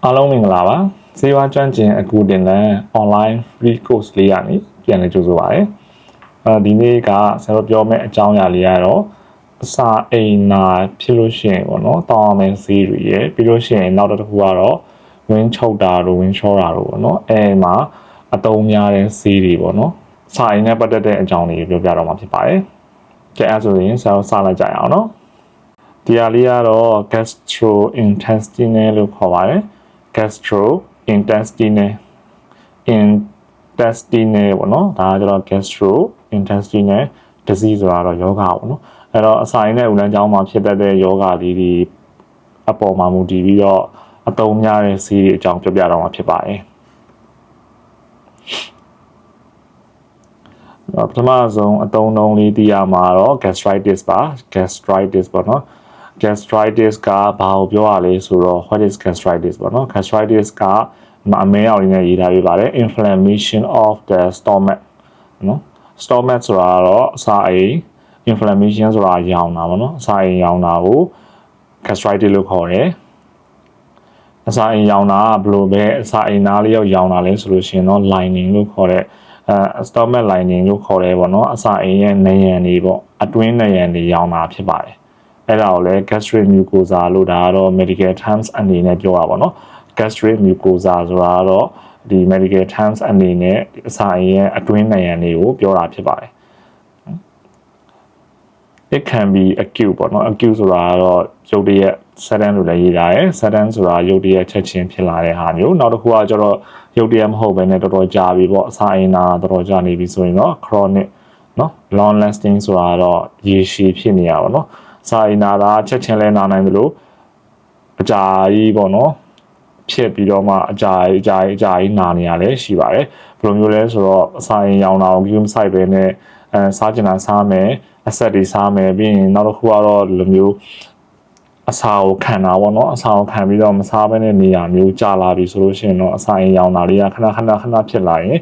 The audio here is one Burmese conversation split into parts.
အားလုံးမင်္ဂလာပါဈေးဝါကျွမ်းကျင်အခုတင်တဲ့ online free course လေးရနေပြန်လည်ကြိုဆိုပါရစေဒီနေ့ကဆရာတို့ပြောမယ့်အကြောင်းအရာလေးကတော့အစာအိမ်နာဖြစ်လို့ရှိရင်ပေါ့နော်တောင်းအောင်မယ့်ဈေးတွေရယ်ပြီးလို့ရှိရင်နောက်တစ်ခုကတော့ဝင်းချုပ်တာတို့ဝင်းချောတာတို့ပေါ့နော်အဲမှာအသုံးများတဲ့ဈေးတွေပေါ့နော်စာအိမ်နဲ့ပတ်သက်တဲ့အကြောင်းလေးပြောပြတော့မှာဖြစ်ပါတယ်ကြည့်အဲ့ဆိုရင်ဆရာတို့စလိုက်ကြရအောင်နော်ဒီဟာလေးကတော့ gastrointestinal လို့ခေါ်ပါတယ် gastrointestinal ပေါ့နော်ဒါကကျတော့ gastrointestinal disease ဆိုတာတော့ယောဂပေါ့နော်အဲ့တော့အစာရင်းနဲ့ဥလန်းကြောင်းမှာဖြစ်တတ်တဲ့ယောဂလေးတွေအပေါ်မှာမူတည်ပြီးတော့အသုံးများတဲ့ဆေးတွေအကြောင်းပြောပြတော့မှာဖြစ်ပါတယ်ပထမဆုံးအသုံးနှုန်းလေးသိရမှာတော့ gastritis ပါ gastritis ပေါ့နော်gastritis ကဘာကိုပြောရလဲဆိုတော့ what is gastritis ပေါ့နော် gastritis ကအမဲအောင်လေးနဲ့ရေးထားပြပါတယ် inflammation of the stomach နော် stomach ဆိုတာတော့အစာအိမ် inflammation ဆိုတာရောင်တာပေါ့နော်အစာအိမ်ရောင်တာကို gastritis လို့ခေါ်တယ်အစာအိမ်ရောင်တာဘယ်လိုပဲအစာအိမ်သားလေးရောက်ရောင်တာလဲဆိုလို့ရှိရင်တော့ lining လို့ခေါ်တဲ့stomach lining လို့ခေါ်တယ်ပေါ့နော်အစာအိမ်ရဲ့နံရံတွေပေါ့အတွင်းနံရံတွေရောင်တာဖြစ်ပါတယ်အဲ့ဒါကိုလည်း gastric mucosa လို့ဒါကတော့ medical terms အနေနဲ့ပြောတာပေါ့နော် gastric mucosa ဆိုတာကတော့ဒီ medical terms အနေနဲ့အစာအိမ်ရဲ့အတွင်းနံရံတွေကိုပြောတာဖြစ်ပါတယ် it can be acute ပေါ့နော် acute ဆိုတာကတော့ရုပ်တရက် sudden လို့လည်းရေးထားတယ် sudden ဆိုတာရုပ်တရက်ချက်ချင်းဖြစ်လာတဲ့ဟာမျိုးနောက်တစ်ခုကကျတော့ရုပ်တရက်မဟုတ်ဘဲနဲ့တော်တော်ကြာပြီပေါ့အစာအိမ်နာတော်တော်ကြာနေပြီဆိုရင်တော့ chronic နော် long lasting ဆိုတာတော့ရေရှည်ဖြစ်နေရပါတော့စာအိမ်နာတာချက်ချင်းလဲနာနိုင်တယ်လို့အကြာကြီးပေါ့နော်ဖြစ်ပြီးတော့မှအကြာကြီးနာနေရလဲရှိပါတယ်ဘယ်လိုမျိုးလဲဆိုတော့အစာအိမ်ရောင်တာကို မဆိုင်ပဲနဲ့စားကျင်တာစားမယ်အဆက်တွေစားမယ်ပြီးရင်နောက်တစ်ခုကတော့လိုမျိုးအစာကိုခံတာပေါ့နော်အစာကိုခံပြီးတော့မစားဘဲနဲ့နေရမျိုးကြာလာပြီဆိုလို့ရှိရင်တော့အစာအိမ်ရောင်တာလေးကခဏဖြစ်လာရင်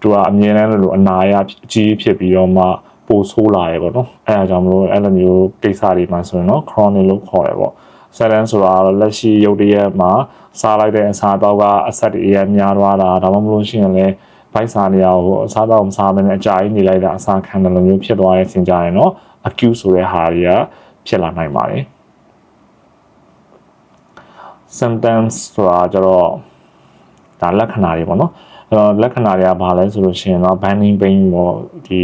သူကအမြဲတမ်းလိုအနာရကြီးဖြစ်ပြီးတော့မှပိုဆိုးလာရပေါ့နော်အဲအကြောင်းမလို့အဲ့လိုမျိုးကိစ္စတွေမှာဆိုရင်တော့ chronic လို့ခေါ်တယ်ပေါ့ sudden ဆိုတာတော့လက်ရှိရုပ်တရက်မှာစားလိုက်တဲ့အစာတော့ကအဆက်တွေအများများသွားတာဒါမှမဟုတ်ရှင်လည်းဗိုက်စာနေရကိုအစားတော့မစားဘဲနဲ့အကြာကြီးနေလိုက်တာအစာခံတယ်လိုမျိုးဖြစ်သွားတဲ့ဆင်ကြရင်တော့ acute ဆိုတဲ့ဟာတွေကဖြစ်လာနိုင်ပါတယ် symptoms ဆိုတာကျတော့ဒါလက္ခဏာတွေပေါ့နော်လက္ခဏာတွေကဘာလဲဆိုလို့ရှိရင်တော့ burning pain ပေါ့ဒီ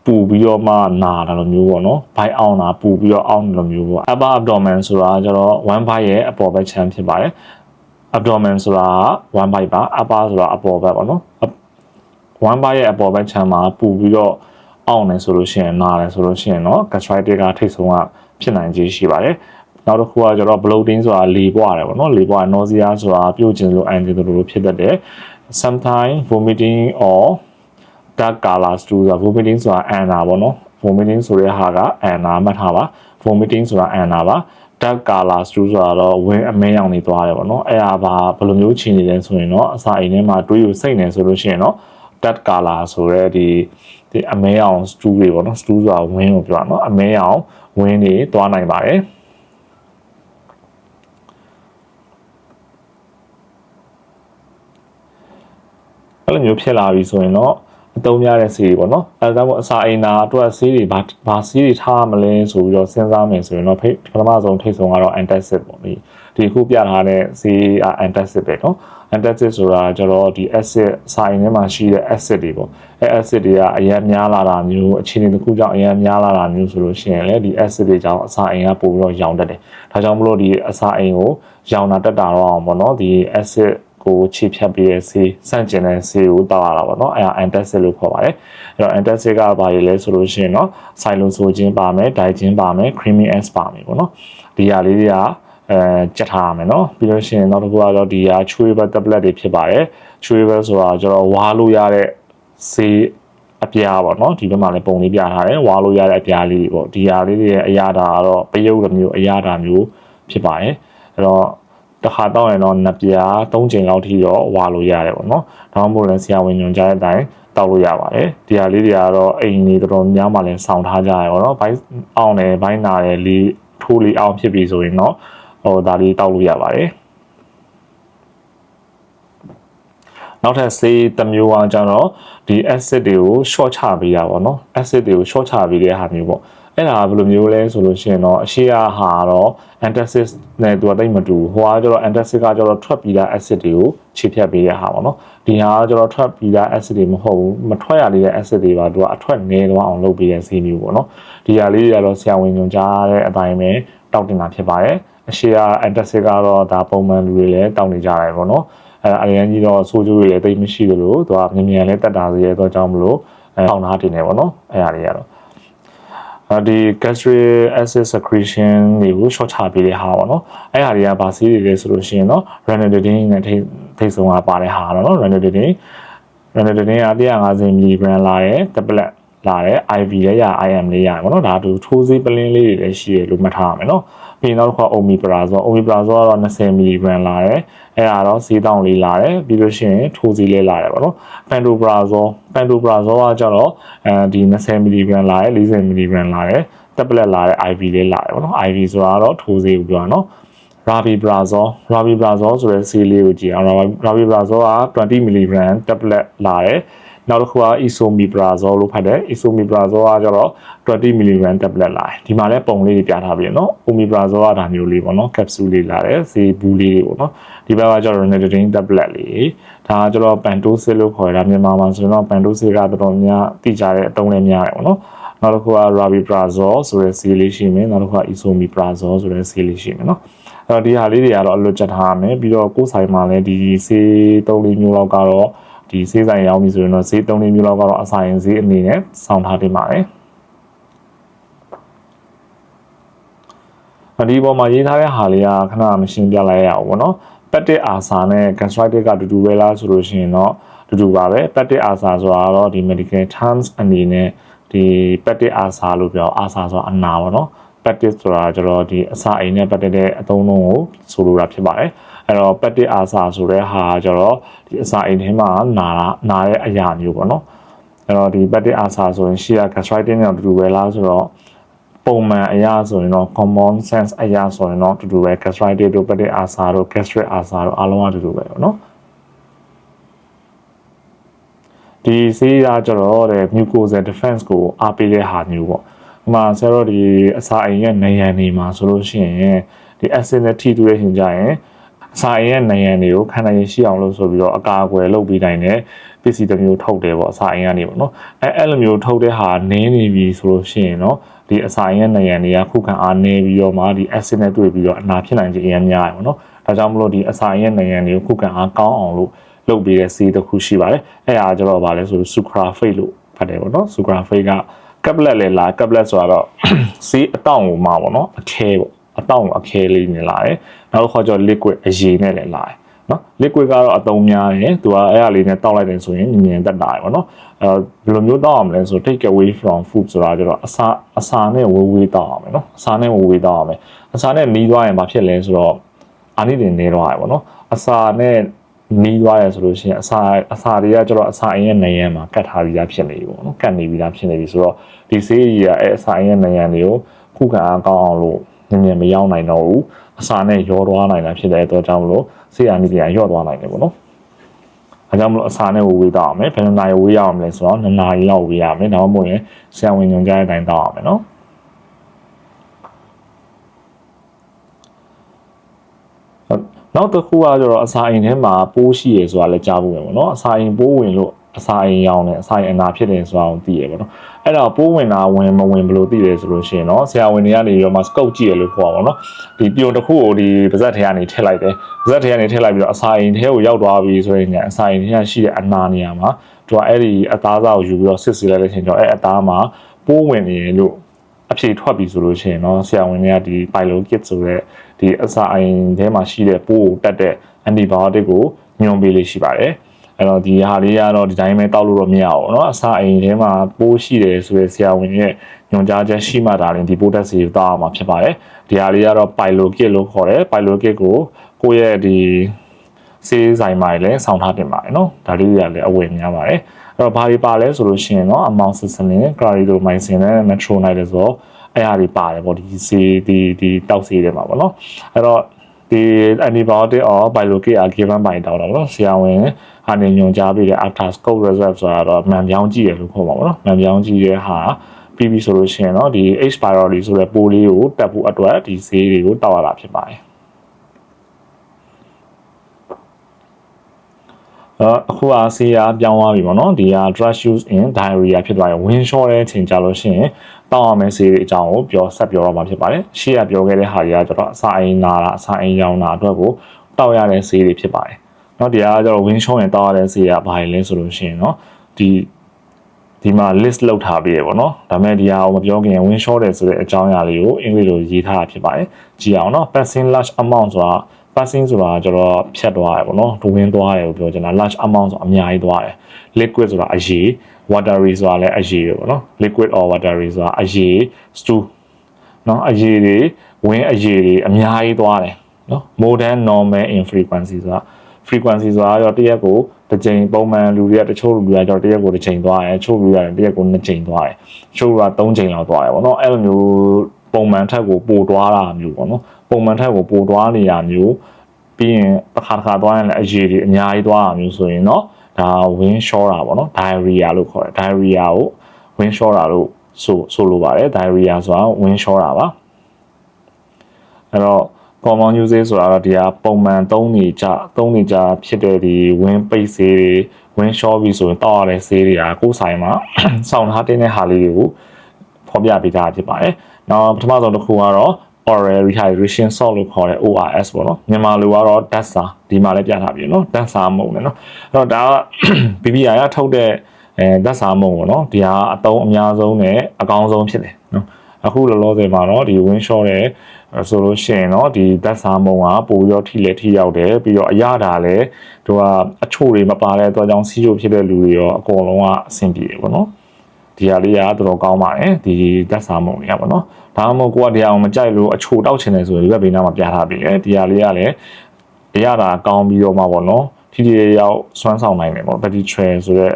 ပူပြီးတော့မှနာတာလိုမျိုးပေါ့နော်ဘိုက်အောင်တာပူပြီးတော့အောင်းတယ်လိုမျိုးပေါ့ upper abdomen ဆိုတာကျတော့ one bite ရဲ့အပေါ်ဘက်ခြမ်းဖြစ်ပါတယ် abdomen ဆိုတာ one bite ပါ upper ဆိုတာအပေါ်ဘက်ပေါ့နော် one bite ရဲ့အပေါ်ဘက်ခြမ်းမှာပူပြီးတော့အောင်းနေဆိုလို့ရှိရင်နာတယ်ဆိုလို့ရှိရင်တော့ gastritis ကထိတ်ဆုံးကဖြစ်နိုင်ခြေရှိပါတယ်နောက်တစ်ခုကကျတော့ bloating ဆိုတာလေပွားတယ်ပေါ့နော်လေပွား nausea ဆိုတာပြုတ်ခြင်းလိုအန်တီလိုဖြစ်တတ်တယ် sometimes vomiting or dark color stool ဆိုတာ vomiting ဆိုတာအန်နာပေါ့နော် vomiting ဆိုတဲ့ဟာကအန်နာမှတ်ထားပါ vomiting ဆိုတာအန်နာပါ dark color stool ဆိုတာတော့ဝင်းအမဲရောင်နေသွားတယ်ပေါ့နော်အဲ့ဒါဘာဘယ်လိုမျိုးခြင်နေလဲဆိုရင်တော့အစာအိမ်ထဲမှာတွေးယူစိတ်နေဆိုလို့ရှိရင်တော့ dark color ဆိုတဲ့ဒီအမဲရောင် stool တွေပေါ့နော် stool ဆိုတာဝင်းကိုပြောတာနော်အမဲရောင်ဝင်းတွေသွားနိုင်ပါတယ်အဲ့လိုမျိုးဖြစ်လာပြီဆိုရင်တော့အသုံးများတဲ့ဆေးတွေပေါ့နော်အဲဒါကြောင့်အစာအိမ်နာအတွက်ဆေးတွေဘာဆေးတွေထားမလဲဆိုပြီးတော့စဉ်းစားမယ်ဆိုရင်တော့ပထမဆုံးထိတ်ဆုံးကတော့ antacid ပေါ့ဒီခုပြထားတဲ့ဆေးantacid ပဲနော် antacid ဆိုတာကျတော့ဒီ acid စာအိမ်ထဲမှာရှိတဲ့ acid တွေပေါ့အဲ acid တွေကအရင်များလာတာမျိုးအခြေအနေတစ်ခုကြောင့်အရင်များလာတာမျိုးဆိုလို့ရှိရင်လည်းဒီ acid တွေကြောင့်အစာအိမ်ကပိုပြီးတော့ရောင်တတ်တယ်ဒါကြောင့်မလို့ဒီအစာအိမ်ကိုရောင်တာတက်တာတော့အောင်ပေါ့နော်ဒီ acidကိုခြေဖြတ်ပြီးတဲ့ဆေးစန့်ကျင်တဲ့ဆေးကိုတောက်ရတာပေါ့နော်အဲဒါ antacid လို့ခေါ်ပါတယ်အဲ့တော့ antacid ကဘာလဲဆိုလို့ရှိရင်တော့ xylosocin ပါမယ် digin ပါမယ် creamy S ပါမယ်ပေါ့နော်ဒီဟာလေးတွေကကြက်ထားရမယ်နော်ပြီးလို့ရှိရင်နောက်တစ်ခုကတော့ဒီဟာ chewable tablet တွေဖြစ်ပါတယ် chewable ဆိုတာကျတော့ဝါလို့ရတဲ့ဆေးအပြားပေါ့နော်ဒီဘက်မှာလည်းပုံလေးပြထားတယ်ဝါလို့ရတဲ့အပြားလေးတွေပေါ့ဒီဟာလေးတွေရဲ့အရာတာကတော့ပယုတ်လိုမျိုးအရာတာမျိုးဖြစ်ပါတယ်အဲ့တော့တစ်ခါတောက်ရင်တော့နှစ်ပြား၃ချိန်လောက်ထိတော့ဝါလို့ရတယ်ပေါ့နော်ဒါမှမဟုတ်လည်းဆရာဝန်ညွှန်ကြားတဲ့အတိုင်းတောက်လို့ရပါတယ်ဒီဟာလေးတွေကတော့အိမ်ကြီးတော်တော်များမှလည်းစောင့်ထားကြရပေါ့နော်ဘိုင်းအောင်တယ်ဘိုင်းနာတယ်လေးထိုးလေးအောင်ဖြစ်ပြီဆိုရင်တော့ဒါလေးတောက်လို့ရပါတယ် နောက်ထပ်ဆေးတစ်မျိုးကကျတော့ဒီ acid တွေကို short ချပေးတာပေါ့နော် acid တွေကို short ချပေးတဲ့ဟာမျိုးပေါ့အဲ့ဒါဘယ်လိုမျိုးလဲဆိုလို့ရှိရင်တော့အရှိအဟာတော့ antacid နဲ့သူကတိတ်မတူဟိုကကျတော့ antacid ကကျတော့ထွက်ပြီးသား acid တွေကိုခြေဖြတ်ပေးတဲ့ဟာပေါ့နော်ဒီဟာကကျတော့ထွက်ပြီးသား acid တွေမဟုတ်ဘူးမထွက်ရသေးတဲ့ acid တွေပါသူကအထွက်နည်းသွားအောင်လုပ်ပေးတဲ့ဆေးမျိုးပေါ့နော်ဒီဟာလေးတွေကတော့ဆရာဝန်ညွှန်ကြားတဲ့အတိုင်းပဲတောက်တင်တာဖြစ်ပါတယ်အရှိအ antacid ကတော့ဒါပုံမှန်လူတွေလည်းတောက်နေကြတယ်ပေါ့နော်အရင်ကြီးတော့ဆိုးကျိုးတွေလည်းတိတ်မရှိသလိုသူကမြန်မြန်လေးတက်တာစေရတော့ကြောင်းမလို့ထောင်ထားတင်နေပေါ့နော်အဲ့ဒါလေးကတော့ဒီ gastric acid secretion တွေကို short ချပေးတဲ့ဟာပေါ့နော်အဲ့ဟာတွေကဗာစီးတွေလဲဆိုလို့ရှိရင်တော့ ranitidine နဲ့ထိတ်ဆုံးကပါတဲ့ဟာတော့နော် ranitidine က150 mg လာတယ် tablet လာတယ် IV လည်းရ IM လည်းရတယ်ပေါ့နော်ဒါတူထိုးစေးပလင်းလေးတွေလည်းရှိရလို့မှတ်ထားရမယ်နော်ပြီးနောက်တစ်ခါ omeprazole ကတော့20 mg လာတယ်အဲ့ဒါတော့ဈေးတောင်းလေးလာတယ်ပြီးလို့ရှိရင်ထိုးစေးလေးလာတယ်ပေါ့နော် pantoprazole ကကျတော့ဒီ20 mg လာတယ်40 mg လာတယ် tablet လာတယ် IV လေးလာတယ်ပေါ့နော် IV ဆိုတာတော့ထိုးစေးကိုပြောတာနော်rabiprazole ဆိုတဲ့ဆေးလေးကိုကြည့်အောင် rabiprazole က20 mg tablet လာတယ်နောက်တစ်ခုက esomeprazole လို့ဖတ်တယ် esomeprazole ကကျတော့20 mg tablet လာတယ်ဒီမှာလည်းပုံလေးတွေပြထားပြီးနော် omeprazole ကဒါမျိုးလေးပေါ့နော် capsule လေးလာတယ်ဆေးဘူးလေးတွေပေါ့နော်ဒီဘက်ကကျတော့ ranitidine tablet လေးဒါကကျတော့ pantocid လို့ခေါ်တာမြန်မာမှာဆိုတော့ pantocid ကတော်တော်များသိကြတဲ့အတုံးလေးများတယ်ပေါ့နော်နောက်တစ်ခုက rabiprazole ဆိုတဲ့ဆေးလေးရှိမယ်နောက်တစ်ခုက esomeprazole ဆိုတဲ့ဆေးလေးရှိမယ်နော်အဲ့တော့ဒီဟာလေးတွေကတော့အလွတ်ချက်ထားရမယ်ပြီးတော့ကိုယ်ဆိုင်မှာလည်းဒီဆေး3-4မျိုးလောက်ကတော့ဒီဆေးဆိုင်ရောက်ပြီဆိုရင်တော့ဈေး3-4မျိုးလောက်ကတော့အဆိုင်ဈေးအနေနဲ့စောင့်ထားတင်ပါတယ်ဒီပေါ်မှာရေးထားတဲ့ဟာလေးကခဏမရှင်းပြလိုက်ရအောင်ပေါ့နော်ပတ်တစ်အာစာနဲ့ gastritis ကတူတူပဲလားဆိုလို့ရှိရင်တော့တူတူပါပဲပတ်တစ်အာစာဆိုတာတော့ဒီ medical terms အနေနဲ့ဒီပတ်တစ်အာစာလို့ပြောအာစာဆိုတာအနာပေါ့နော်ပတ်တစ်ဆိုတာကျတော့ဒီအစာအိမ်နဲ့ပတ်သက်တဲ့အသုံးလုံးကိုဆိုလိုတာဖြစ်ပါတယ်အဲ့တော့ပတ်တစ်အာစာဆိုတဲ့ဟာကျတော့ဒီအစာအိမ်ထဲမှာနာတဲ့အရာမျိုးပေါ့နော်အဲ့တော့ဒီပတ်တစ်အာစာဆိုရင်ရှေ့က gastritis နဲ့တူတူပဲလားဆိုတော့ပုံမှန်အရာဆိုရင်တော့ common sense အရာဆိုရင်တော့တူတူပဲ gastritis တို့ပတ်တစ်အာစာတို့ gastric အာစာတို့အားလုံးကတူတူပဲပေါ့နော်ဒီဆေးရကျတော့တဲ့ mucosal defense ကိုအားပေးတဲ့ဟာမျိုးပေါ့ဒီမှာဆရာတို့ဒီအစာအိမ်ရဲ့နေရန်နေမှာဆိုလို့ရှိရင်ဒီ acid နဲ့ထိတွေ့ရင်ကြရင်အစာအိမ်ရဲ့နေရန်တွေကိုခန္ဓာရင်ရှိအောင်လို့ဆိုပြီးတော့အကာအကွယ်လုပ်ပေးနိုင်တဲ့ပစ္စည်းတစ်မျိုးထုတ်တယ်ပေါ့အစာအိမ်ကနေပေါ့နော်အဲ့လိုမျိုးထုတ်တဲ့ဟာနင်းနေပြီဆိုလို့ရှိရင်တော့ဒီအစာအိမ်ရဲ့နေရန်တွေကခုခံအားနည်းပြီးတော့မှဒီ acid နဲ့တွေ့ပြီးတော့အနာဖြစ်နိုင်ခြင်းအများကြီးပေါ့နော်ဒါကြောင့်မလို့ဒီအစာအိမ်ရဲ့နေရန်တွေကိုခုခံအားကောင်းအောင်လို့လုပ်ပေးတဲ့ဆေးတစ်ခုရှိပါတယ်အဲ့ဒါကျတော့ဗာလဲဆို sucralfate လို့ဖတ်တယ်ပေါ့နော် sucralfate က caplet လေလာ caplet ဆိုတော့ဆေးအတောင့်ကိုမှာပေါ့နော်အခဲပေါ့အတောင့်ကိုအခဲလေးနဲ့လာတယ်နောက်တစ်ခါကျတော့ liquid အရည်နဲ့လည်းလာတယ်နော် liquid ကတော့အသုံးများတယ်သူကအဲ့အလေးနဲ့တောက်လိုက်တယ်ဆိုရင်မြင်တက်တာပေါ့နော်ဘယ်လိုမျိုးတောက်အောင်လဲဆို take away from food ဆိုတာကျတော့အစာနဲ့ဝေးတောက်အောင်မယ်နော်အစာနဲ့ဝေးတောက်အောင်မယ်အစာနဲ့နီးသွားရင်ဘာဖြစ်လဲဆိုတော့အာနိသင်နေတော့ရပေါ့နော်အစာနဲ့နီးသွားရဆိုလို့ရှိရင်အစာတွေကကျတော့အစာအိမ်ရဲ့နေရန်မှာကတ်ထားပြီးသားဖြစ်နေပြီပေါ့နော်ကတ်နေပြီးသားဖြစ်နေပြီဆိုတော့ဒီဆေးကြီးကအစာအိမ်ရဲ့နေရန်တွေကိုခုခံအားကောင်းအောင်လို့မြင်မရောက်နိုင်တော့ဘူးအစာနဲ့ရောသွားနိုင်တာဖြစ်တဲ့အတွက်ကြောင့်မလို့ဆေးအာနိသင်ရော့သွားနိုင်တယ်ပေါ့နော်အဲကြောင့်မလို့အစာနဲ့ဝေးတောက်အောင်မယ်ဘယ်နှစ်နာရီဝေးရအောင်လဲဆိုတော့2နာရီလောက်ဝေးရမယ်ဒါမှမဟုတ်ရင်ဆရာဝန်ညွှန်ကြားတဲ့အတိုင်းတောက်အောင်မယ်နော်နောက်တစ်ခုကကျတော့အစာအိမ်ထဲမှာပိုးရှိရဆိုတာလည်းကြားဖို့ပဲပေါ့နော်အစာအိမ်ပိုးဝင်လို့အစာအိမ်ရောင်းတယ်အစာအိမ်အနာဖြစ်တယ်ဆိုတာကိုသိရပေါ့နော်အဲ့တော့ပိုးဝင်တာဝင်မဝင်ဘယ်လိုသိလဲဆိုလို့ရှိရင်တော့ဆရာဝန်တွေကနေရောမှစကုတ်ကြည့်ရလို့ခေါ်ပါပေါ့နော်ဒီပြုံတစ်ခုကိုဒီပါဇက်ထဲကနေထည့်လိုက်တယ်ပါဇက်ထဲကနေထည့်လိုက်ပြီးတော့အစာအိမ်ထဲကိုရောက်သွားပြီဆိုရင်အစာအိမ်ထဲရှိတဲ့အနာနေရာမှာသူကအဲ့ဒီအသားစားကိုယူပြီးတော့စစ်ဆေးလိုက်တဲ့အချိန်ကျတော့အဲ့အသားမှာပိုးဝင်နေလို့အဖြေထွက်ပြီဆိုလို့ရှိရင်တော့ဆရာဝန်တွေကဒီ Pylokit ဆိုတဲ့ဒီအစာအိမ်ထဲမှာရှိတဲ့ပိုးကိုတက်တဲ့ antibiotic ကိုညွှန်ပေးလေးရှိပါတယ်အဲ့တော့ဒီဟာလေးကတော့ဒီတိုင်းပဲတောက်လို့တော့မရဘူးเนาะအစာအိမ်ထဲမှာပိုးရှိတယ်ဆိုတဲ့ဆရာဝန်ရဲ့ညွှန်ကြားချက်ရှိမှဒါလည်းဒီပိုးတက်စီကိုတောက်အောင်မှာဖြစ်ပါတယ်ဒီဟာလေးကတော့ Pylokit လို့ခေါ်တယ် Pylokit ကိုကိုယ့်ရဲ့ဒီဆေးဆိုင်မှာလည်းစောင့်ထားတင်ပါတယ်เนาะဒါလေးတွေကလည်းအဝယ်များပါတယ်အဲ့တော့ဘာတွေပါလဲဆိုလို့ရှိရင်เนาะ amoxicillin clarithromycin နဲ့ metronidazole အဲ့ဟာတွေပါတယ်ပေါ့ဒီဆေးဒီတောက်ဆေးတွေမှာပေါ့เนาะအဲ့တော့ ဒီ antibiotic or biologic are given by တောက်တော့ဗောနော်ဆရာဝန်အနေညွှန်ကြားပေးတဲ့ after scope reserve ဆိုတာတော့မှန်ပြောင်းကြည့်ရလို့ခေါ်ပါဗောနော်မှန်ပြောင်းကြည့်တဲ့ဟာပြီးပြီဆိုလို့ရှိရင်เนาะဒီ H pylori ဆိုတဲ့ပိုးလေးကိုတက်ဖို့အတွက်ဒီဆေးတွေကိုတောက်ရတာဖြစ်ပါတယ်အခုအားဆေးရပြောင်းသွားပြီဗောနော်ဒီက drug use in diarrhea ဖြစ်သွားရင်ဝင်းလျှောတဲ့ချိန်ကြလို့ရှိရင်တောက်ရမယ့်ဆေးတွေအကြောင်းကိုဆက်ပြောတော့မှာဖြစ်ပါတယ်ရှေ့ကပြောခဲ့တဲ့ဟာတွေကကျတော့အစာအိမ်နာတာအစာအိမ်ရောင်တာအတွက်ကိုတောက်ရတဲ့ဆေးတွေဖြစ်ပါတယ်เนาะဒီကကျတော့ဝင်းလျှောရင်တောက်ရတဲ့ဆေးကဘာလဲဆိုလို့ရှိရင်เนาะဒီမှာ list လောက်ထားပြီးရပေါ့နော်ဒါပေမဲ့ဒီဟာကိုမပြောခင် win short တယ်ဆိုတဲ့အကြောင်းအရာလေးကိုအင်္ဂလိပ်လိုရေးထားတာဖြစ်ပါတယ်ကြည့်အောင်နော် passing large amount ဆိုတာ passing ဆိုတာကျတော့ဖြတ်သွားတယ်ပေါ့နော်ဒူဝင်းသွားတယ်ကိုပြောချင်တာ large amount ဆိုတာအများကြီးသွားတယ် liquid ဆိုတာအရေ watery ဆိုတာလည်းအရေပဲပေါ့နော် liquid or watery ဆိုတာအရေ stew နော်အရေတွေဝင်းအရေတွေအများကြီးသွားတယ်နော် more than normal in frequency ဆိုတာ frequency ဆိုတာတော့တစ်ရက်ကိုတစ်ချိန်ပုံမှန်လူတွေကတချို့လူတွေကကျတော့တစ်ရက်ကိုတစ်ချိန်သွားတယ်ချို့လူတွေကတစ်ရက်ကိုနှစ်ချိန်သွားတယ်ချို့လူကသုံးချိန်လောက်သွားတယ်ပေါ့နော်အဲ့လိုမျိုးပုံမှန်ထက်ကိုပိုသွားတာမျိုးပေါ့နော်ပုံမှန်ထက်ကိုပိုသွားနေတာမျိုးပြီးရင်တစ်ခါသွားရင်လည်းအရေတွေအများကြီးသွားတာမျိုးဆိုရင်တော့ဒါ win short တာပေါ့နော် diarrhea လို့ခေါ်တယ် diarrhea ကို win short တာလို့ဆိုလိုပါတယ် diarrhea ဆိုတာ win short တာပါအဲ့တော့common usage ဆိုတာတော့ဒီဟာပုံမှန်သုံးနေကြဖြစ်တဲ့ဒီ win ပိတ်ဆေးတွေ win short ပြီဆိုရင်တောက်ရတဲ့ဆေးတွေကကိုယ်ဆိုင်မှာစောင့်ထားတဲ့ဟာလေးတွေကိုဖော်ပြပေးထားဖြစ်ပါတယ်။နောက်ပထမဆုံးတစ်ခုကတော့ oral rehydration salt လို့ခေါ်တဲ့ ORS ပေါ့နော်။မြန်မာလိုကတော့ DASA ဒီမှာလည်းပြထားပြီနော်။ DASA မုံနဲ့နော်။အဲ့တော့ဒါက BBI ကထုတ်တဲ့DASA မုံပေါ့နော်။ဒီဟာအသုံးအများဆုံးနဲ့အကောင်းဆုံးဖြစ်တယ်နော်။အခုလောလောဆယ်မှာတော့ဒီ win short တဲ့ဆိုလို့ရှိရင်เนาะဒီဓာတ်စာမုံကပိုပြီးတော့ထိရောက်တယ်ပြီးတော့အရတာလည်းသူကအချို့တွေမပါတဲ့အတွက်ကြောင့်စီးချိုဖြစ်တဲ့လူတွေရောအကုန်လုံးကအဆင်ပြေပေါ့နော်ဒီဟာလေးကတော်တော်ကောင်းပါတယ်ဒီဓာတ်စာမုံတွေကပေါ့နော်ဒါမှမဟုတ်ကိုကဒီအောင်မကြိုက်လို့အချို့တောက်ချင်တယ်ဆိုရင်ဒီဘက်ဘေးနားမှာပြထားပြီးတယ်ဒီဟာလေးကလည်းအရတာကောင်းပြီးတော့မှပေါ့နော်ထိရောက်စွမ်းဆောင်နိုင်တယ်ပေါ့ petty tray ဆိုတဲ့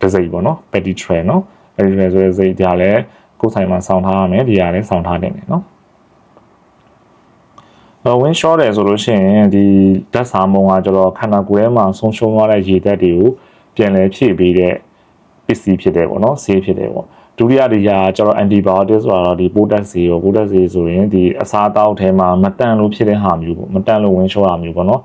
ဒစိပေါ့နော် petty tray နော် petty tray ဆိုတဲ့စိတ်ဒါလည်းကိုယ်ဆိုင်မှာစောင့်ထားရမယ်ဒီဟာလည်းစောင့်ထားတယ်နော်win short တယ်ဆိုလို့ရှိရင်ဒီဓာတ်စာမုံကကျတော့ခန္ဓာကိုယ်ထဲမှာဆုံးရှုံးသွားတဲ့ရေဓာတ်တွေကိုပြန်လည်ဖြည့်ပေးတဲ့ပစ္စည်းဖြစ်တယ်ပေါ့နော်ဆေးဖြစ်တယ်ပေါ့ဒုတိယတရားကျတော့ antibiotic ဆိုတာတော့ဒီပိုးတက်ဆေးရောပိုးတက်ဆေးဆိုရင်ဒီအစားအသောက်ထဲမှာမတန့်လို့ဖြစ်တဲ့ဟာမျိုးပေါ့မတန့်လို့ win short တာမျိုးပေါ့နော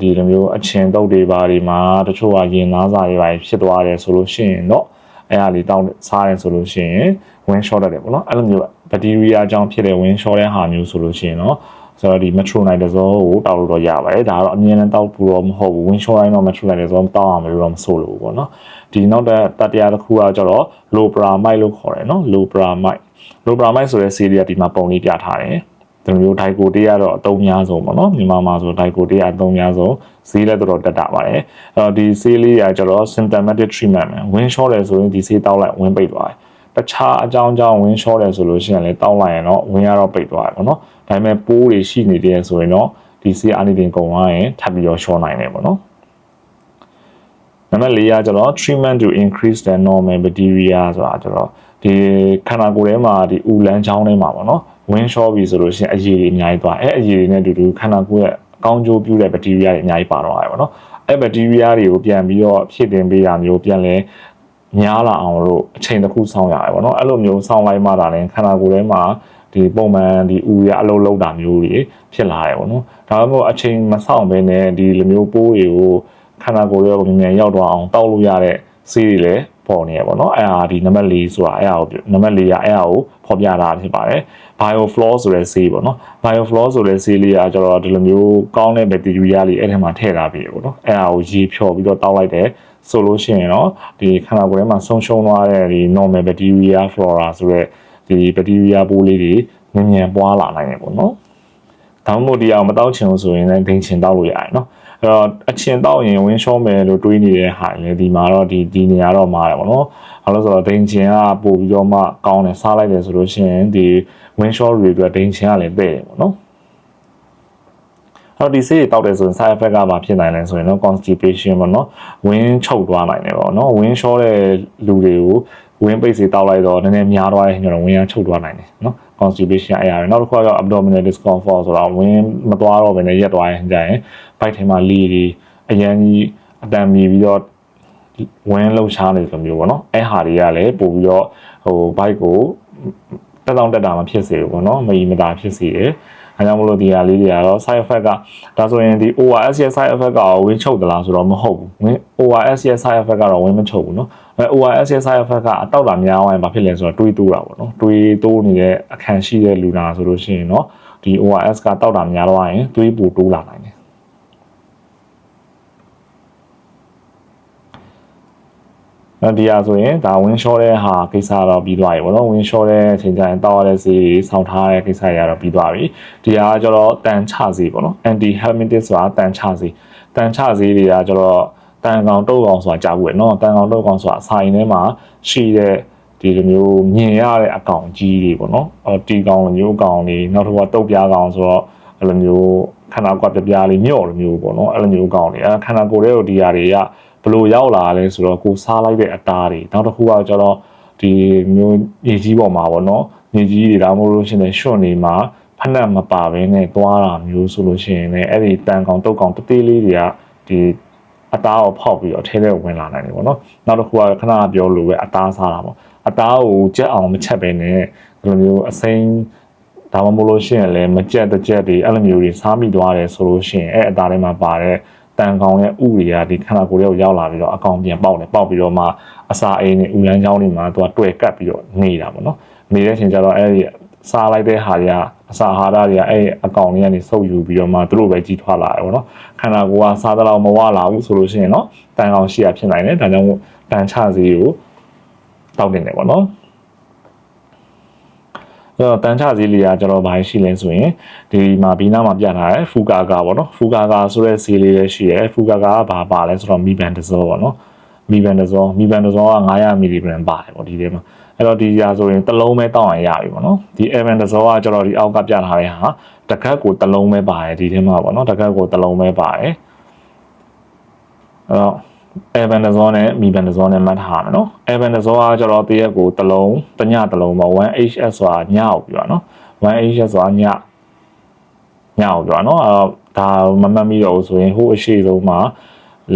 ်ဒီလိုမျိုးအချင်းတုပ်တွေပါဒီမှာတချို့ကရင်သားစာတွေပါဖြစ်သွားတယ်ဆိုလို့ရှိရင်တော့အဲ့ဟာလေးတောက်စားတယ်ဆိုလို့ရှိရင် win short တယ်ပေါ့နော်အဲ့လိုမျိုးဘက်တီးရီးယားကြောင့်ဖြစ်တဲ့ win short တဲ့ဟာမျိုးဆိုလို့ရှိရင်တော့ဆိုတော့ဒီ metronidazole ကိုတောက်လို့တော့ရပါတယ်ဒါကတော့အမြဲတမ်းတောက်ဖို့တော့မဟုတ်ဘူး win short တိုင်းတော့ metronidazole မတောက်အောင်လို့တော့မဆိုလို့ပေါ့နော်ဒီနောက်တတရားတစ်ခုကကျတော့ loperamide လို့ခေါ်တယ်နော် loperamide ဆိုတဲ့ဆေးလေးကဒီမှာပုံလေးပြထားတယ်ဒီလိုမျိုး daico တေးကတော့အသုံးများဆုံးပေါ့နော်မြန်မာမှာဆို daico တေးအသုံးများဆုံးဈေးလည်းတော်တော်တက်တာပါတယ်အဲ့တော့ဒီဆေးလေးကကျတော့ symptomatic treatment ပဲ win short တယ်ဆိုရင်ဒီဆေးတောက်လိုက်ဝင်ပိတ်သွားတယ်တခြားအကြောင်းကြောင့် win short တယ်ဆိုလို့ရှိရင်လည်းတောက်လိုက်ရင်တော့ဝင်ရတော့ပိတ်သွားတယ်ပေါ့နော်ဒါပေမဲ့ပိုးတွေရှိနေတယ်ဆိုရင်တော့ဒီဆေးအာနိသင်ကုန်သွားရင်ထပ်ပြီးတော့ short နိုင်တယ်ပေါ့နော်နံပါတ်၄ကကျတော့ treatment to increase the normal bacteria ဆိုတာကျတော့ဒီခန္ဓာကိုယ်ထဲမှာဒီဥလန်းချောင်းထဲမှာပေါ့နော် win short ပြီဆိုလို့ရှိရင်အရည်တွေအများကြီးသွားအရည်တွေနဲ့အတူတူခန္ဓာကိုယ်ရဲ့အကောင်းကျိုးပြုတဲ့ bacteria တွေအများကြီးပါတော့ရတယ်ပေါ့နော်အဲ့ bacteria တွေကိုပြန်ပြီးတော့ဖြည့်တင်ပေးတာမျိုးပြန်လဲများလာအောင်လို့အချိန်တစ်ခုစောင့်ရတယ်ပေါ့နော်အဲ့လိုမျိုးစောင့်လိုက်မှသာလည်းခန္ဓာကိုယ်ထဲမှာဒီပုံမှန်ဒီဥရအလုံးလုံးတာမျိုးတွေဖြစ်လာတယ်ပေါ့နော်ဒါမှမဟုတ်အချိန်မစောင့်ဘဲနဲ့ဒီလိုမျိုးပိုးတွေကိုခန္ဓာကိုယ်ရဲ့ကိုမြန်ရောက်တော့အောင်တောက်လို့ရတဲ့ဆေးတွေလည်းပေါ်နေရပေါ့နော်အဲ့ဟာဒီနံပါတ်၄ဆိုတာအဲ့ဟာကိုနံပါတ်၄ကအဲ့ဟာကိုဖော်ပြတာဖြစ်ပါတယ် bioflow ဆိုတဲ့ဆေးပေါ့နော် bioflow ဆိုတဲ့ဆေးလေးကကျတော့ဒီလိုမျိုးကောင်းတဲ့ bacteria တွေအဲ့ထဲမှာထည့်ထားပြီးပေါ့နော်အဲ့ဟာကိုရေဖြော်ပြီးတော့တောက်လိုက်တယ်ဆိုလို့ရှိရင်တော့ဒီခန္ဓာကိုယ်ထဲမှာဆုံးရှုံးသွားတဲ့ဒီ normal bacteria flora ဆိုတဲ့ဒီ bacteria ပိုးလေးတွေမြန်ပွားလာနိုင်တယ်ပေါ့နော်ဒါမှမဟုတ်ဒီအောင်မတောက်ချင်လို့ဆိုရင်လည်းဒိန်ချင်တောက်လို့ရတယ်နော်အဲ့တော့အချင်တောက်ရင် win short မယ်လို့တွေးနေတဲ့ဟာလည်းဒီမှာတော့ဒီနေရာတော့မှားတယ်ပေါ့နော်ဘာလို့ဆိုတော့ဒိန်ချင်ကပို့ပြီးတော့မှကောင်းတယ်စားလိုက်တယ်ဆိုလို့ရှိရင်ဒီ win short တွေအတွက်ဒိန်ချင်ကလည်းတဲ့တယ်ပေါ့နော်အဲ့တော့ဒီဆေးတွေတောက်တယ်ဆိုရင် side effect ကဘာဖြစ်နိုင်လဲဆိုရင်တော့ constipation ပေါ့နော်ဝင်းချုပ်သွားနိုင်တယ်ပေါ့နော်ဝင်းလျှောတဲ့လူတွေကို ဝင်းပိတ်စီတောက်လိုက်တော့နည်းနည်းများသွားရင်ကျွန်တော်ဝင်းရချုပ်သွားနိုင်တယ်နော် constipation အဲ့ရတယ်နောက်တစ်ခုကတော့ abdominal discomfort ဆိုတော့ဝင်းမသွားတော့ဘဲနဲ့ရက်သွားရင်ကြာရင်ဘိုက်ထဲမှာလီအရန်ကြီးအတန်မြည်ပြီးတော့ဝင်းလှုပ်ရှားနေလိုမျိုးပေါ့နော်အဲ့ဟာတွေကလည်းပို့ပြီးတော့ဟိုဘိုက်ကိုတက်တောင့်တက်တာမဖြစ်စေဘူးပေါ့နော်မကြီးမတာဖြစ်စေတယ်အဲကြောင့်မလို့ဒီဟာလေးတွေကတော့ side effect ကဒါဆိုရင်ဒီ ORS ရဲ့ side effect ကဝင်းချုပ်သလားဆိုတော့မဟုတ်ဘူးဝင်း ORS ရဲ့ side effect ကတော့ဝင်းမချုပ်ဘူးเนาะအဲ ORS ရဲ့ side effect ကအတောက်တာများသွားရင်ဘာဖြစ်လဲဆိုတော့တွေးတိုးတာပေါ့เนาะတွေးတိုးနေတဲ့အခန့်ရှိတဲ့လူနာဆိုလို့ရှိရင်เนาะဒီ ORS ကတောက်တာများသွားရင်တွေးပိုတိုးလာနိုင်တယ်ဒီအားဆိုရင်ဒါဝင်းရှော့တဲ့ဟာကိစ္စတော့ပြီးသွားပြီပေါ့နော်ဝင်းရှော့တဲ့အချိန်ကျရင်တောက်ရတဲ့ဈေးတွေဆောင်းထားတဲ့ကိစ္စတွေကတော့ပြီးသွားပြီဒီဟာကကျတော့တန်ချဈေးပေါ့နော် anti helmintic ဆိုတာတန်ချဈေးတွေကကျတော့တန်ကောင်တုတ်ကောင်ဆိုတာကြားဘူးပဲเนาะတန်ကောင်တုတ်ကောင်ဆိုတာအစာရင်ထဲမှာရှိတဲ့ဒီလိုမျိုးမြင်ရတဲ့အကောင်ကြီးတွေပေါ့နော်တီကောင်လိုမျိုးကောင်တွေနောက်တစ်ခါတုတ်ပြားကောင်ဆိုတော့အဲ့လိုမျိုးခန္ဓာကိုယ်ပြပြလေးမြော့လိုမျိုးပေါ့နော်အဲ့လိုမျိုးကောင်တွေခန္ဓာကိုယ်ရဲ့ဒီဟာတွေကဘလို့ရောက်လာလဲဆိုတော့ကိုစားလိုက်တဲ့အသားတွေနောက်တစ်ခုကကျတော့ဒီမျိုးမြေကြီးပေါ်မှာပေါ့နော်မြေကြီးတွေဒါမှမဟုတ်လို့ရှိရင်ရွှွန့်နေမှာဖက်နှက်မပါဘဲနဲ့သွားတာမျိုးဆိုလို့ရှိရင်လည်းအဲ့ဒီတန်ကောင်တုတ်ကောင်တသေးလေးတွေကဒီအသားကိုဖောက်ပြီးတော့ထဲထဲဝင်လာနိုင်တယ်ပေါ့နော်နောက်တစ်ခုကခဏပြောလို့ပဲအသားစားတာပေါ့အသားကိုကြက်အောင်မချက်ပဲနဲ့ဒီလိုမျိုးအစိမ်းဒါမှမဟုတ်လို့ရှိရင်လည်းမကြက်တကြက်တွေအဲ့လိုမျိုးတွေစားမိသွားတယ်ဆိုလို့ရှိရင်အဲ့အသားထဲမှာပါတဲ့တန်ကောင်ရဲ့ဥတွေကဒီခန္ဓာကိုယ်ရဲ့ရောက်လာပြီးတော့အကောင်ပြန်ပေါက်ပြီးတော့မှအစာအိမ်နဲ့ဥလန်းချောင်းတွေမှာသူကတွေ့ကပ်ပြီးတော့နေတာပေါ့နော်နေတဲ့ချိန်ကျတော့အဲ့ဒီစားလိုက်တဲ့ဟာတွေကအစာအာဟာရတွေကအဲ့အကောင်တွေကနေဆုပ်ယူပြီးတော့မှသူတို့ပဲကြီးထွားလာတယ်ပေါ့နော်ခန္ဓာကိုယ်ကစားတဲ့လောက်မဝလာဘူးဆိုလို့ရှိရင်တော့တန်ကောင်ရှိရဖြစ်နိုင်တယ်ဒါကြောင့်တန်ချစီကိုတောက်တင်တယ်ပေါ့နော်အဲ့တော့တန်ချဈေးလေးကကျွန်တော်ဘာရှိလဲဆိုရင်ဒီမှာဘီနာမှာပြထားတယ်ဖူကာကာပေါ့နော်ဖူကာကာဆိုတဲ့ဈေးလေးလည်းရှိတယ်ဖူကာကာကဘာပါလဲဆိုတော့မီဘန်ဒဇောပေါ့နော်မီဘန်ဒဇောက900 mg ပါတယ်ပေါ့ဒီထဲမှာအဲ့တော့ဒီရာဆိုရင်တစ်လုံးပဲတောက်ရပြီပေါ့နော်ဒီအဗန်ဒဇောကကျွန်တော်ဒီအောက်ကပြထားတဲ့ဟာတကတ်ကိုတစ်လုံးပဲပါတယ်ဒီထဲမှာပေါ့နော်တကတ်ကိုတစ်လုံးပဲပါတယ်အဲ့တော့Evanazole နဲ့ Mebendazole နဲ့မှတ်ထားရမယ်နော် Evanazole ကကျတော့တရက်ကိုတစ်လုံးတစ်ညတစ်လုံးပေါ့ 1HS ဆိုတာညကိုပြောတာနော် 1HS ဆိုတာညကိုပြောတာနော်အဲ့တော့ဒါမမှတ်မိတော့ဘူးဆိုရင်ဟိုအရှိဆုံးမှာ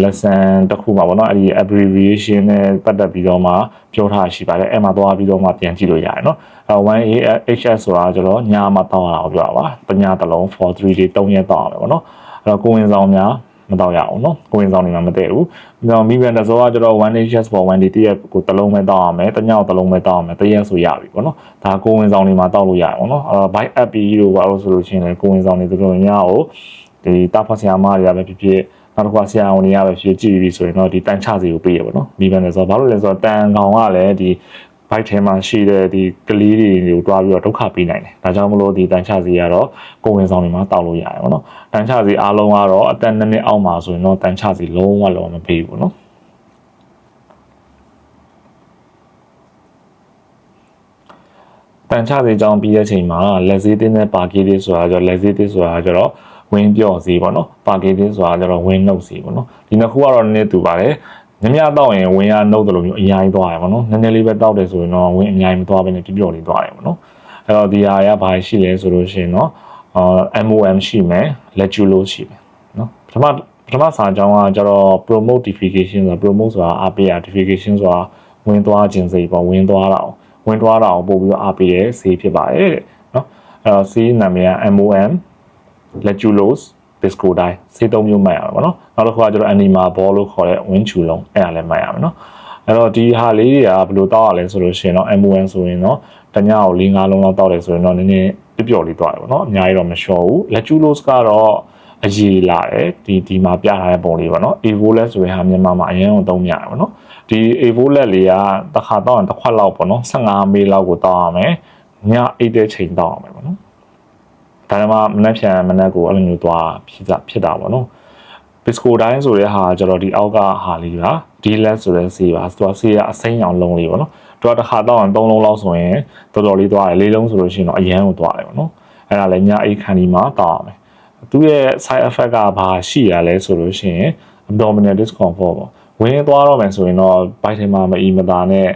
lesson တစ်ခုမှာပေါ့နော်အဲ့ဒီ abbreviation နဲ့ပတ်သက်ပြီးတော့မှပြောထားရှိပါတယ်အဲ့မှာသွားပြီးတော့မှပြန်ကြည့်လို့ရတယ်နော်အဲ့ 1HS ဆိုတာကျတော့ညမှာတောင်းရတာကိုပြောတာပါတစ်ညတစ်လုံး for 3 day 3ရက်တောင်းရမယ်ပေါ့နော်အဲ့တော့ကိုဝင်ဆောင်များမတော့ရအောင်နော်ကိုဝင်ဆောင်နေမှာမတည့်ဘူး။ဒါမိဘန်တစောကကျတော့ 1HS for 1 day တရက်ကိုတစ်လုံးပဲတောက်အောင်မယ်။တစ်ညောက်တစ်လုံးပဲတောက်အောင်မယ်။တစ်ရက်ဆိုရပြီပေါ့နော်။ဒါကိုဝင်ဆောင်နေမှာတောက်လို့ရတယ်ပေါ့နော်။အဲ့တော့ by app ပြီးလို့ပါလို့ဆိုလို့ရှိရင်လည်းကိုဝင်ဆောင်နေတို့ညကိုဒီတာဖော်ဆရာမတွေကပဲဖြစ်ဖြစ်နောက်တစ်ခါဆရာဝန်တွေကပဲဖြစ်ကြည့်ပြီးဆိုရင်တော့ဒီတန်ချစီကိုပေးရပေါ့နော်။မိဘန်တစောဘာလို့လဲဆိုတော့တန်ကောင်ကလည်းဒီဘိုက်ထဲမှာရှိတဲ့ဒီကလေးတွေကိုတွားပြီးတော့ဒုက္ခပေးနိုင်တယ်။ဒါကြောင့်မလို့ဒီတန်ချစီကတော့ကိုဝင်ဆောင်နေမှာတောက်လို့ရတယ်ပေါ့နော်။တန်ချစီအားလုံးကတော့အသက်2နှစ်အောက်မှာဆိုရင်တော့တန်ချစီလုံးဝမပေးဘူးနော်။တန်ချစီကြောင်းပြီးတဲ့ချိန်မှာလက်စေးတင်းနဲ့ပါကေးတင်းဆိုတာကျတော့လက်စေးတင်းဆိုတာကျတော့ဝင်းပြော့စီပေါ့နော်။ပါကေးတင်းဆိုတာကျတော့ဝင်းနှုတ်စီပေါ့နော်။ဒီနှစ်ခုကတော့နည်းနည်းတူပါတယ်။ညမြတောက်ရင်ဝင်းရနှုတ်တယ်လို့မျိုးအများကြီးသွားရပါတော့နည်းနည်းလေးပဲတောက်တယ်ဆိုရင်တော့ဝင်းအများကြီးမသွားဘဲနဲ့ပြပြော့လေးသွားတယ်ပေါ့နော်အဲ့တော့ဒီဟာရဘာရှိလဲဆိုလို့ရှိရင်တော့MOM ရှိမယ် Letulos ရှိမယ်နော်ပထမစာကြောင်းကကျတော့ promotification ဆိုတာ promote ဆိုတာအားပေးရ notification ဆိုတာဝင်သွားခြင်းစိတ်ပေါ့ဝင်သွားတာအောင်ပို့ပြီးတော့အားပေးတဲ့ဆေးဖြစ်ပါတယ်တဲ့နော်အဲ့တော့ဆေးနာမည်က MOM Letulos Discodine ဆေးသုံးမျိုးမှတ်ရမှာပေါ့နော်နောက်တစ်ခုကကျတော့ Anima Ball လို့ခေါ်တဲ့ဝင်းချူလုံးအဲ့ဒါလည်းမှတ်ရမှာနော်အဲ့တော့ဒီဟာလေးတွေကဘယ်လိုတောက်ရလဲဆိုလို့ရှိရင်တော့ MON ဆိုရင်တော့တညကို4-5လုံးလောက်တောက်တယ်ဆိုရင်တော့နည်းနည်းပျော့လေးသွားတယ်ပေါ့နော်အများကြီးတော့မလျှော့ဘူး Letulos ကတော့အရေးလာတယ်ဒီမှာပြထားတဲ့ပုံလေးပေါ့နော် Evolet ဆိုရင်ဟာမြန်မာမှာအရင်ကသုံးရတယ်ပေါ့နော်ဒီ Evolet လေးကတစ်ခါတောက်ရင်တစ်ခွက်လောက်ပေါ့နော်15မေလောက်ကိုတောက်ရမယ်ညအိတ်တဲ့ချိန်တောက်ရမယ်ပေါ့နော်ဒါမှမနက်ဖြန်မနက်ကိုအဲ့လိုမျိုးသွားဖြစ်တာပေါ့နော်ဘစ်ကိုတိုင်းဆိုတဲ့ဟာကျတော့ဒီအောက်ကဟာလေးပါဒီလက်ဆိုတဲ့ဆေးပါသူကဆေးကအစိမ်းရောင်လုံးလေးပေါ့နော်သူကတစ်ခါတော့3လုံးလောက်ဆိုရင်တော်တော်လေးသွားတယ်4လုံးဆိုလို့ရှိရင်တော့အရန်ကိုသွားတယ်ပေါ့နော်အဲ့ဒါလည်းညအိတ်ခန်းဒီမှာတောက်ရမယ်သူရဲ့ side effect ကဘာရှိရလဲဆိုလို့ရှိရင် abdominal discomfort ပေါ့ဝင်သွားတော့မယ်ဆိုရင်တော့ဘိုက်ထဲမှာမအီမသာနဲ့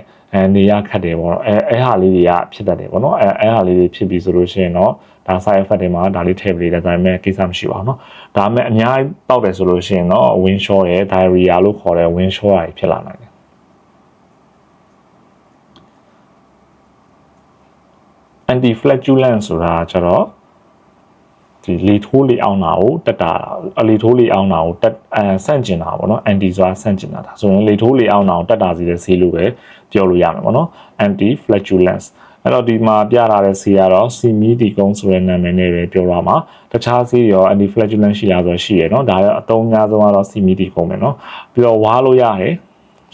နေရခတ်တယ်ပေါ့နော်အဲဟာလေးတွေကဖြစ်တတ်တယ်ပေါ့နော်အဲဟာလေးတွေဖြစ်ပြီးဆိုလို့ရှိရင်တော့ဒါ side effect တွေမှာဒါလေးထည့်ပေးတယ်ဒါပေမဲ့ကိစ္စမရှိပါဘူးเนาะဒါပေမဲ့အများကြီးတောက်တယ်ဆိုလို့ရှိရင်တော့ wind shot ရယ် diarrhea လို့ခေါ်တဲ့ wind shot တွေဖြစ်လာနိုင်တယ်anti-flatulence ဆိုတာကျတော့ဒီလေထိုးလေအောင်တာကိုတက်တာလေထိုးလေအောင်တာကိုတက်ဆန့်ကျင်တာပေါ့နော် anti ဆိုတာဆန့်ကျင်တာဒါဆိုရင်လေထိုးလေအောင်တာကိုတက်တာစီတဲ့ဆေးလို့ပဲပြောလို့ရမှာပေါ့နော် anti-flatulence အဲ့တော့ဒီမှာပြထားတဲ့ဆေးကတော့ simidicone ဆိုတဲ့နာမည်နဲ့ပဲပြောရမှာတခြားဆေးရော anti-flatulence ရှိလားဆိုတော့ရှိရယ်နော်ဒါလည်းအသုံးအများဆုံးကတော့ simidicone ပဲနော်ပြီးတော့ဝါလို့ရတယ်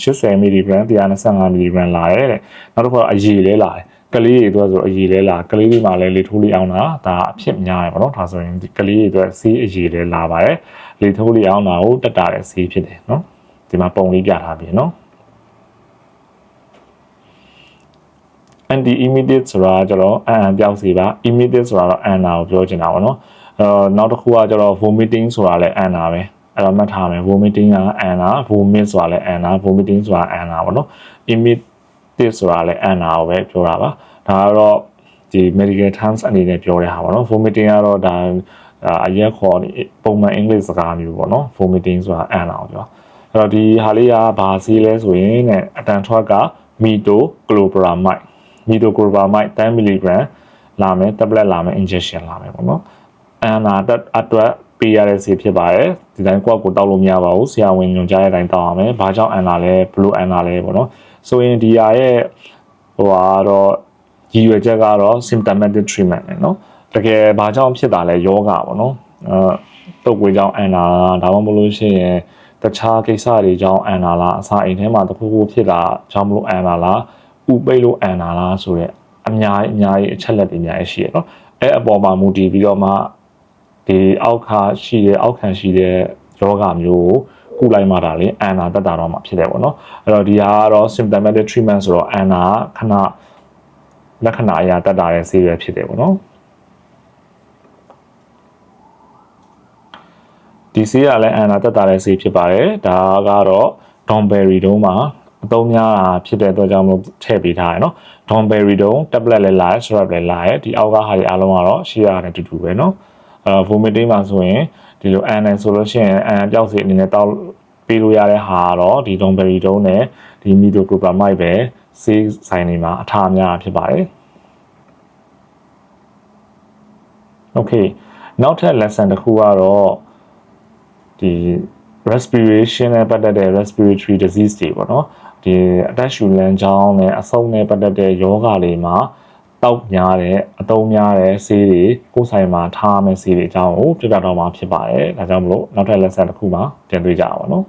80 mg 125 mg လာတယ်တဲ့နောက်တစ်ခုအရည်လဲလာတယ်ကလေးတွေအတွက်ဆိုအရည်လဲလာကလေးတွေမှာလည်းလေထိုးလေးအောင်တာဒါအဖြစ်များတယ်ပေါ့နော်ဒါဆိုရင်ဒီကလေးတွေအတွက်ဆေးအရည်လဲလာပါတယ်လေထိုးလေးအောင်တာကိုတက်တာတဲ့ဆေးဖြစ်တယ်နော်ဒီမှာပုံလေးပြထားပြီနော် anti immediate ဆိုတာကျတော့ပြောက်စီပါ immediate ဆိုတာတော့နာကိုပြောချင်တာပေါ့နော်နောက်တစ်ခုကကျတော့ vomiting ဆိုတာလည်းနာပဲအဲ့တော့မှတ်ထားမယ် vomiting ကနာ vomit ဆိုတာလည်းနာ vomiting ဆိုတာနာပေါ့နော် immediate ဆိုတာလည်းနာကိုပဲပြောတာပါဒါကတော့ဒီ medical terms အနေနဲ့ပြောတဲ့ဟာပေါ့နော် vomiting ကတော့ဒါအရက်ခေါ်ပုံမှန်အင်္ဂလိပ်စကားမျိုးပေါ့နော် vomiting ဆိုတာနာကိုပြောအဲ့တော့ဒီဟာလေးကဘာဆေးလဲဆိုရင်အတန်ထွက်က metoclopramide metoclopramide 10 mg လာမယ် tablet လာမယ် injection လာမယ်ပေါ့နော်နာအတွက်ပေးရတဲ့ဆေးဖြစ်ပါတယ်ဒီတိုင်းကိုတောက်လို့မရပါဘူးဆရာဝန်ညွှန်ကြားတဲ့အတိုင်းတောက်ရမယ်ဘာကြောင့်နာလဲဘလို့နာလဲပေါ့နော်ဆိုရင်ဒီဟာရဲ့ကတော့ရည်ရွယ်ချက်ကတော့ symptomatic treatment နဲ့နော်တကယ်ဘာကြောင့်ဖြစ်တာလဲယောဂပေါ့နော်တုပ်ကွေးကြောင့်နာဒါမှမဟုတ်လို့ရှိရင်တခြားကိစ္စတွေကြောင့်နာလားအစာအိမ်ထဲမှာတခုခုဖြစ်တာကြောင့်မလို့နာလားဥပိတ်လို့နာလားဆိုတဲ့အများကြီးအချက်လက်တွေအများကြီးရှိရနော်အဲအပေါ်မှာမူတည်ပြီးတော့မှဒီအောက်ခံရှိတဲ့ယောဂမျိုးကိုကုလိုက်မှဒါလေနာတက်တာတော့မှဖြစ်တယ်ပေါ့နော်အဲ့တော့ဒီဟာကတော့ symptomatic treatment ဆိုတော့နာခဏလက္ခဏာအရာတက်တာတဲ့ဆေးပဲဖြစ်တယ်ပေါ့နော်ဒီဆေးကလည်းနာတက်တာတဲ့ဆေးဖြစ်ပါတယ်ဒါကတော့ domperidone မှာအသုံးများတာဖြစ်တဲ့အတွက်ကြောင့်မလို့ထည့်ပေးထားရနော် domperidone tablet လည်းလာရ syrup လည်းလာရဒီအောက်ကဟာတွေအားလုံးကတော့ရှိရတယ်တူတူပဲနော်vomiting မှာဆိုရင်ဒီလိုနဲ့ဆိုလို့ရှိရင်ပြောက်စီအနေနဲ့တောက်ပေးလို့ရတဲ့ဟာကတော့ဒီ domperidone နဲ့ဒီ metoclopramide ပဲဆေးဆိုင်တွေမှာအထားများဖြစ်ပါတယ်Okay နောက်ထပ် lesson တစ်ခုကတော့ဒီ respiration နဲ့ပတ်သက်တဲ့ respiratory disease တွေပေါ့နော်ဒီအသက်ရှူလမ်းကြောင်းနဲ့အဆုတ်နဲ့ပတ်သက်တဲ့ယောဂတွေမှာတောက်များတဲ့အသုံးများတဲ့ဆေးတွေကိုယ်ဆိုင်မှာထားမယ့်ဆေးတွေအကြောင်းကိုပြပြတော့မှာဖြစ်ပါတယ်ဒါကြောင့်မလို့နောက်ထပ် lesson တစ်ခုမှာပြန်တွေ့ကြပါတော့နော်